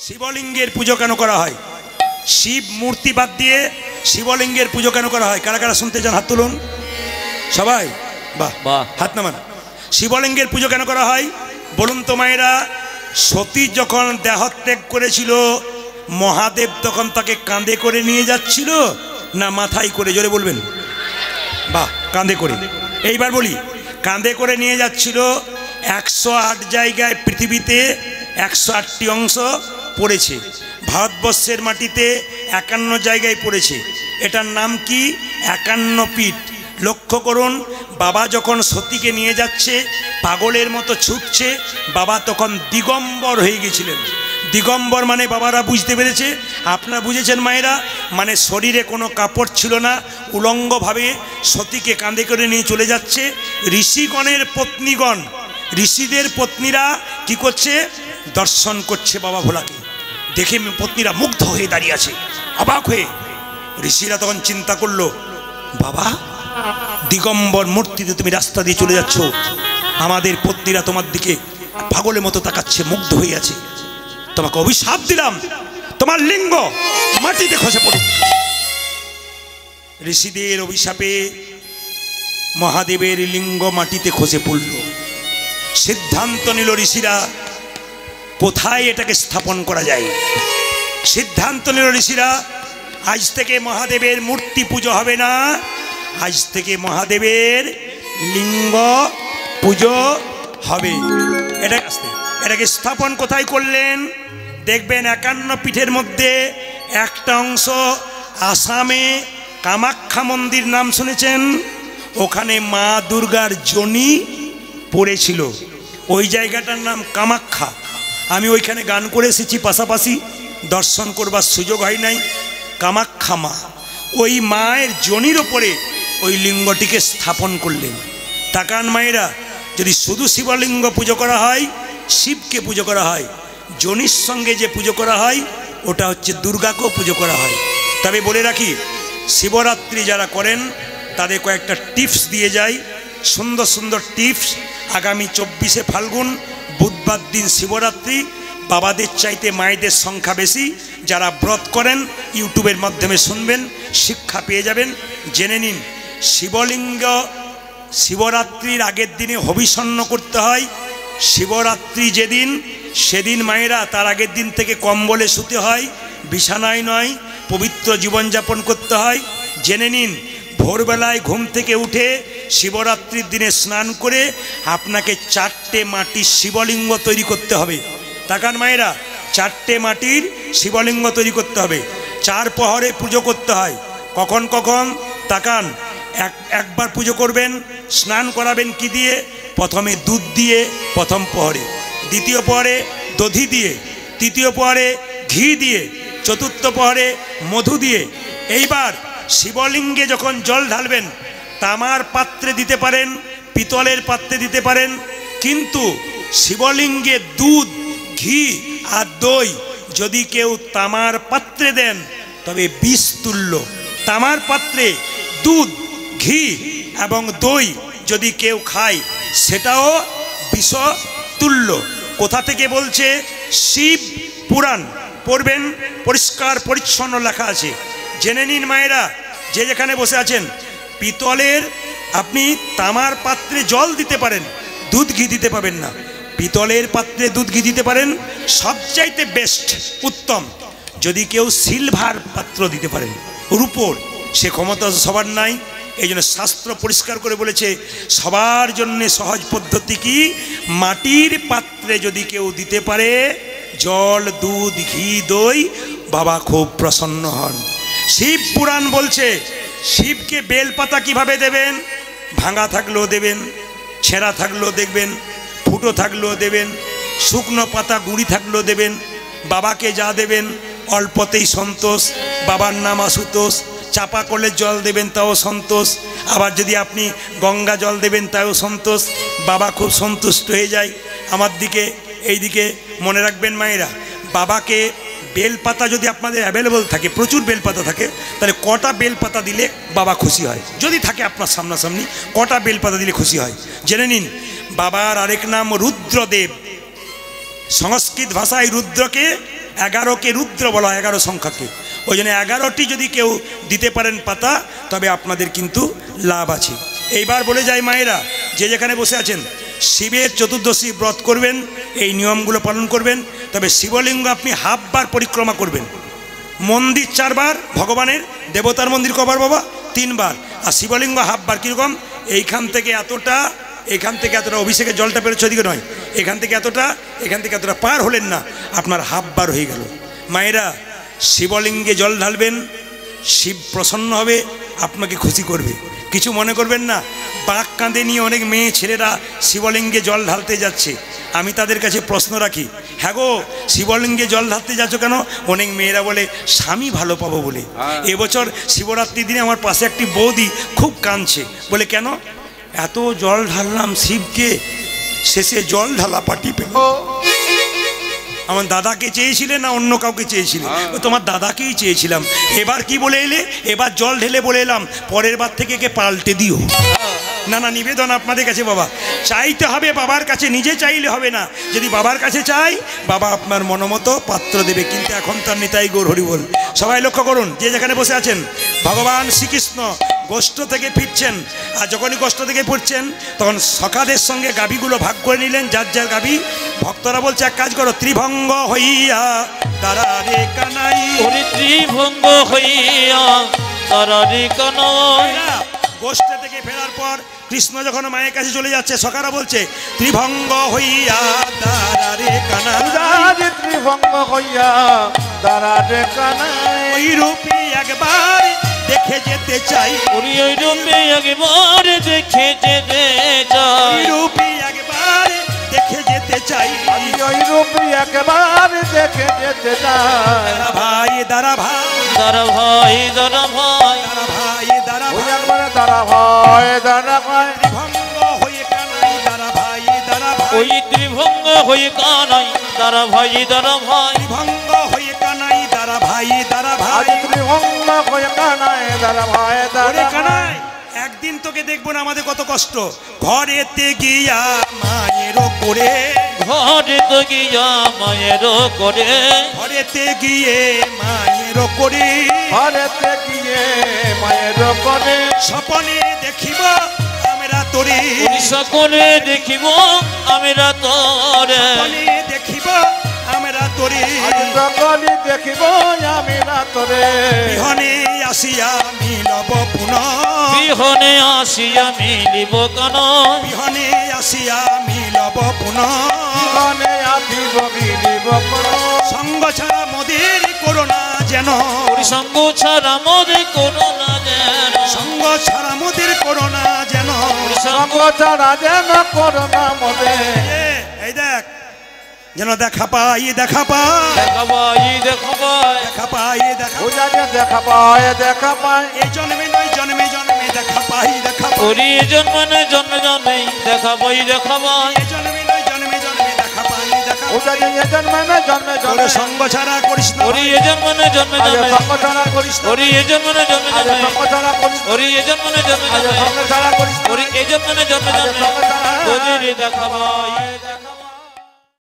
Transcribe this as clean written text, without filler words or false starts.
শিবলিঙ্গের পুজো কেন করা হয়? শিব মূর্তি বাদ দিয়ে শিবলিঙ্গের পুজো কেন করা হয়? কারা কারা শুনতে চান হাত তুলুন সবাই। বাহ বাহ, হাত নামান। শিবলিঙ্গের পুজো কেন করা হয় বলুন তো মায়েরা? সতী যখন দেহত্যাগ করেছিল, মহাদেব তখন তাকে কাঁধে করে নিয়ে যাচ্ছিল না মাথায় করে? জোরে বলবেন। বাহ, কাঁধে করে। এইবার বলি, কাঁধে করে নিয়ে যাচ্ছিল। 108 জায়গায় পৃথিবীতে 108টি অংশ পড়েছে। ভারতবর্ষের মাটিতে 51 জায়গায় পড়েছে। এটার নাম কি? 51 পীঠ। লক্ষ্য করুন, বাবা যখন সতীকে নিয়ে যাচ্ছে, পাগলের মতো ছুটছে, বাবা তখন দিগম্বর হয়ে গেছিলেন। দিগম্বর মানে বাবারা বুঝতে পেরেছে, আপনারা বুঝেছেন মায়েরা? মানে শরীরে কোনো কাপড় ছিল না, উলঙ্গভাবে সতীকে কাঁধে করে নিয়ে চলে যাচ্ছে। ঋষিগণের পত্নীগণ, ঋষিদের পত্নীরা কি করছে? দর্শন করছে বাবা ভোলাকে। দেখে পত্নীরা মুগ্ধ হয়ে দাঁড়িয়ে আছে, অবাক হয়ে। ঋষিরা তখন চিন্তা করলো, বাবা দিগম্বর মূর্তিতে তুমি রাস্তা দিয়ে চলে যাচ্ছ, আমাদের পত্নীরা তোমার দিকে পাগলের মতো তাকাচ্ছে, মুগ্ধ হয়ে আছে। তোমাকে অভিশাপ দিলাম, তোমার লিঙ্গ মাটিতে খসে পড়ুক। ঋষিদের অভিশাপে মহাদেবের লিঙ্গ মাটিতে খসে পড়ল। সিদ্ধান্ত নিল ঋষিরা, কোথায় এটাকে স্থাপন করা যায়। সিদ্ধান্ত নিল ঋষিরা, আজ থেকে মহাদেবের মূর্তি পুজো হবে না, আজ থেকে মহাদেবের লিঙ্গ পুজো হবে। এটাকে স্থাপন কোথায় করলেন? দেখবেন 51 পীঠের মধ্যে একটা অংশ আসামে কামাখ্যা মন্দির, নাম শুনেছেন? ওখানে মা দুর্গার যোনি পড়েছিল, ওই জায়গাটার নাম কামাখ্যা। আমি ওইখানে গান করে এসেছি, পাশাপাশি দর্শন করবার সুযোগ হয় নাই। কামাখ্যা মা, ওই মায়ের যোনির ওপরে ওই লিঙ্গটিকে স্থাপন করলেন। তাকান মায়েরা, যদি শুধু শিবলিঙ্গ পুজো করা হয়, শিবকে পুজো করা হয়, যোনির সঙ্গে যে পুজো করা হয় ওটা হচ্ছে দুর্গাকেও পুজো করা হয়। তবে বলে রাখি, শিবরাত্রি যারা করেন তাদের কয়েকটা টিপস দিয়ে যায়, সুন্দর সুন্দর টিপস। আগামী 24শে ফাল্গুন বুধবার দিন শিবরাত্রি। বাবাদের চাইতে মায়েদের সংখ্যা বেশি। যারা ব্রত করেন ইউটিউবের মাধ্যমে শুনবেন, শিক্ষা পেয়ে যাবেন। জেনে নিন, শিবলিঙ্গ শিবরাত্রির আগের দিনে হবিষণ্ণ করতে হয়। শিবরাত্রি যেদিন, সেদিন মায়েরা তার আগের দিন থেকে কম্বলে শুতে হয়, বিছানায় নয়। পবিত্র জীবনযাপন করতে হয়। জেনে নিন, ভোরবেলায় ঘুম থেকে উঠে শিবরাত্রির দিনে স্নান করে আপনাকে 4টে মাটির শিবলিঙ্গ তৈরি করতে হবে। তাকান মায়েরা, 4টে মাটির শিবলিঙ্গ তৈরি করতে হবে। 4 প্রহরে পুজো করতে হয়। কখন কখন তাকান, একবার পুজো করবেন, স্নান করাবেন কি দিয়ে? প্রথমে দুধ দিয়ে প্রথম প্রহরে, দ্বিতীয় প্রহরে দধি দিয়ে, তৃতীয় প্রহরে ঘি দিয়ে, চতুর্থ প্রহরে মধু দিয়ে। এইবার শিবলিঙ্গে যখন জল ঢালবেন, তামার পাত্রে দিতে পারেন, পিতলের পাত্রে দিতে পারেন, কিন্তু শিবলিঙ্গে দুধ, ঘি আর দই যদি কেউ তামার পাত্রে দেন তবে বিষ তুল্য। তামার পাত্রে দুধ, ঘি এবং দই যদি কেউ খায় সেটাও বিষ তুল্য। কোথা থেকে বলছে? শিব পুরাণ পড়বেন, পরিষ্কার পরিচ্ছন্ন লেখা আছে। জেনে নিন মায়েরা, যে যেখানে বসে আছেন, পিতলের আপনি তামার পাত্রে জল দিতে পারেন, দুধ ঘি দিতে পাবেন না। পিতলের পাত্রে দুধ ঘি দিতে পারেন, সবচাইতে বেস্ট, উত্তম। যদি কেউ সিলভার পাত্র দিতে পারেন, রূপোর, সে ক্ষমতা সবার নাই। এই জন্য শাস্ত্র পরিষ্কার করে বলেছে, সবার জন্য সহজ পদ্ধতি কি? মাটির পাত্রে যদি কেউ দিতে পারে জল, দুধ, ঘি, দই, বাবা খুব প্রসন্ন হন। শিব পুরাণ বলছে, শিবকে বেলপাতা কিভাবে দেবেন? ভাঙা থাকলেও দেবেন, ছেঁড়া থাকলেও দেখবেন, ফুটো থাকলেও দেবেন, শুকনো পাতা গুঁড়ি থাকলেও দেবেন। বাবাকে যা দেবেন অল্পতেই সন্তোষ। বাবার নাম আশুতোষ। চাপা কলের জল দেবেন তাও সন্তোষ। আবার যদি আপনি গঙ্গা জল দেবেন তাও সন্তোষ। বাবা খুব সন্তুষ্ট হয়ে যায় আমার দিকে, এই দিকে। মনে রাখবেন মায়েরা, বাবাকে বেলপাতা যদি আপনাদের অ্যাভেলেবল থাকে, প্রচুর বেলপাতা থাকে, তাহলে কটা বেলপাতা দিলে বাবা খুশি হয়? যদি থাকে আপনার সামনাসামনি, কটা বেলপাতা দিলে খুশি হয়? জেনে নিন, বাবার আরেক নাম রুদ্রদেব। সংস্কৃত ভাষায় রুদ্রকে 11কে রুদ্র বলা হয়, 11 সংখ্যাকে। ওই জন্য 11টি যদি কেউ দিতে পারেন পাতা, তবে আপনাদের কিন্তু লাভ আছে। এইবার বলে যায় মায়েরা, যে যেখানে বসে আছেন, শিবের চতুর্দশী ব্রত করবেন, এই নিয়মগুলো পালন করবেন। তবে শিবলিঙ্গ আপনি হাফবার পরিক্রমা করবেন। মন্দির 4 বার ভগবানের, দেবতার মন্দির কবার বাবা? 3 বার। আর শিবলিঙ্গ হাফবার। কীরকম? এইখান থেকে এতটা, এখান থেকে এতটা, অভিষেকের জলটা পেরোচ্ছে ওদিকে নয়, এখান থেকে এতটা, এখান থেকে এতটা পার হলেন না, আপনার হাফবার হয়ে গেল। মায়েরা, শিবলিঙ্গে জল ঢালবেন, শিব প্রসন্ন হবে, আপনাকে খুশি করবে। কিছু মনে করবেন না। বাঁক কাঁধে নিয়ে অনেক মেয়ে ছেলেরা শিবলিঙ্গে জল ঢালতে যাচ্ছে। আমি তাদের কাছে প্রশ্ন রাখি, হ্যাঁ গো, শিবলিঙ্গে জল ঢালতে যাচ্ছ কেন? অনেক মেয়েরা বলে স্বামী ভালো পাবো বলে। এবছর শিবরাত্রির দিনে আমার পাশে একটি বৌদি খুব কাঁদছে, বলে কেন? এত জল ঢাললাম শিবকে, শেষে জল ঢালা পাটি পেল। আমার দাদাকে চেয়েছিলে না অন্য কাউকে চেয়েছিলে? তোমার দাদাকেই চেয়েছিলাম। এবার কি বলে এলে? এবার জল ঢেলে বলে এলাম, পরের বার থেকে কে পাল্টে দিও। না না, নিবেদন আপনাদের কাছে বাবা, চাইতে হবে বাবার কাছে, নিজে চাইলে হবে না। যদি বাবার কাছে চাই, বাবা আপনার মনোমতো পাত্র দেবে। কিন্তু এখন তার নিতাই গৌর হরি বল। সবাই লক্ষ্য করুন, যে যেখানে বসে আছেন, ভগবান শ্রীকৃষ্ণ গোষ্ঠ থেকে ফিরছেন। আর যখনই গোষ্ঠ থেকে ফিরছেন, তখন সখাদের সঙ্গে গাভীগুলো ভাগ করে নিলেন, যার যার গাভী। ভক্তরা বলছে, এক কাজ করো, ত্রিভঙ্গ হইয়া তারা রে কানাই, ত্রিভঙ্গ হইয়া তারা রে কানাই। গোষ্ঠ থেকে ফেরার পর কৃষ্ণ যখন মায়ের কাছে চলে যাচ্ছে, সখারা বলছে, ত্রিভঙ্গ হইয়া তারা রে কানাই, ত্রিভঙ্গ হইয়া তারা রে কানাই। ওই রূপে একবার দেখে যেতে চাই, ওই রূপে একবার দেখে যেতে চাই, রূপে একবার দেখে যেতে চাই, ওই রূপে একবার দেখে যেতে চাই। ভাই দাঁড়া ভাই, দাঁড়া ভাই, দাঁড়া ভাই, দাঁড়া ভাই, দাঁড়া ওই ভাই, একবার দাঁড়া ভাই, দাঁড়া ভাই। ত্রিভঙ্গ হয়ে কানাই, দাঁড়া ভাই, দাঁড়া ভাই, ওই ত্রিভঙ্গ হয়ে কানাই, দাঁড়া ভাই, দাঁড়া ভাই, ত্রিভঙ্গ হয়ে কানাই, দাঁড়া ভাই, দাঁড়া ভাই। ত্রিভঙ্গ হয়ে কানাই, দাঁড়া ভাই, ওরে দাঁড়া ভাই। কানাই, একদিন তোকে দেখবো না, আমাদের কত কষ্ট। ঘরেতে গিয়া মায়ের করে, ঘরে তো গিয়া মায়ের করে, ঘরেতে গিয়ে মায়ের করে, ঘরেতে গিয়ে মায়ের করে, স্বপনে দেখিব আমরা তোরে, সকলে দেখিব আমরা তোরে, স্বপনে দেখিব আমরা তোরে, সকলে দেখিব আমি রাতরে। বিহনে আসিয়া মিলব পুনঃ, বিহনে আসিয়া মিলিব কানাই, বিহনে আসিয়া মিলব পুনঃ, জীবনে আসিব মিলিব কোন। সঙ্গ ছাড়া মোদের করোনা যেন, সঙ্গ ছাড়া মোদের করোনা যেন, সঙ্গ ছাড়া মোদের করোনা যেন। সঙ্গ ছাড়া যেন করোনা মনে। এই দেখ, যেন দেখা পাই, দেখা পাই, দেখা ভাই, দেখা ভাই, দেখা পাই, দেখা পূজা যে দেখা পায়, দেখা পায়। এই জন্মে নয়, জন্মে জন্মে দেখা পাই, দেখা পাই, ওরে জন্মে জন্মে জন্মে দেখা ভাই, দেখা ভাই, এই জন্মে নয়, জন্মে জন্মে দেখা পাই, দেখা পূজা পাই। যে জন্মে না জন্মে ওরে জন্মে। সঙ্গ ছাড়া করিস না, ওরে জন্মে জন্মে আজ জন্মে, সঙ্গ ছাড়া করিস না। ওরে জন্মে জন্মে আজ জন্মে, সঙ্গ ছাড়া করিস না। ওরে জন্মে জন্মে আজ জন্মে, সঙ্গ ছাড়া করিস না। ওরে জন্মে জন্মে আজ জন্মে, সঙ্গ ছাড়া। ওরে দেখা ভাই।